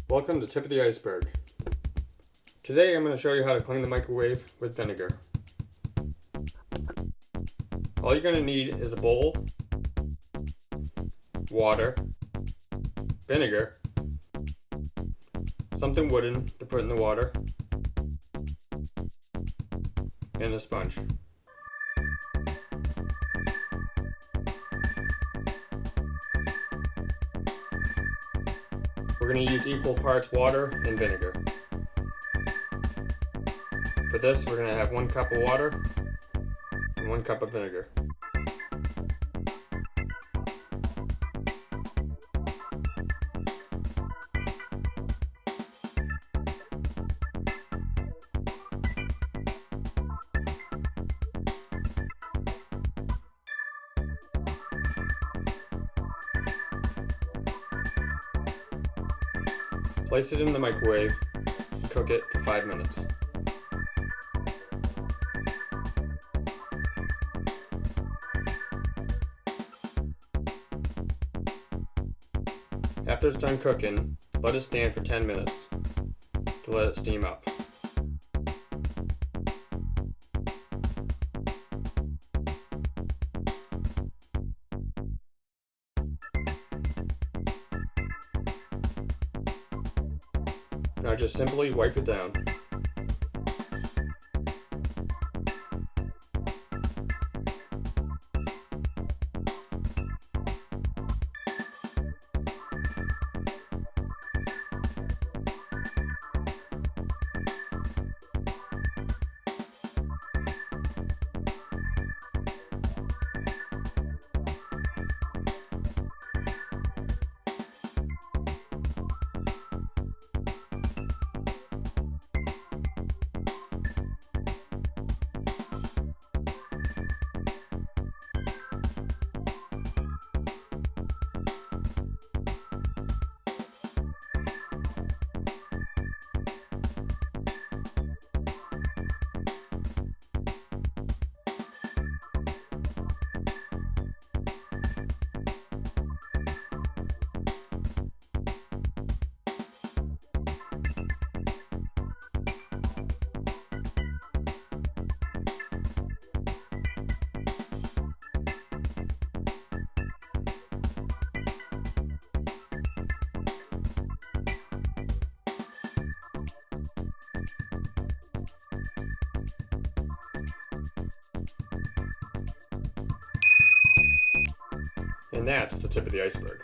Welcome to Tip of the Iceberg. Today I'm going to show you how to clean the microwave with vinegar. All you're going to need is a bowl, water, vinegar, something wooden to put in the water, and a sponge. We're going to use equal parts water and vinegar. For this, we're going to have 1 cup of water and 1 cup of vinegar. Place it in the microwave and cook it for 5 minutes. After it's done cooking, let it stand for 10 minutes to let it steam up. Now just simply wipe it down. And that's the tip of the iceberg.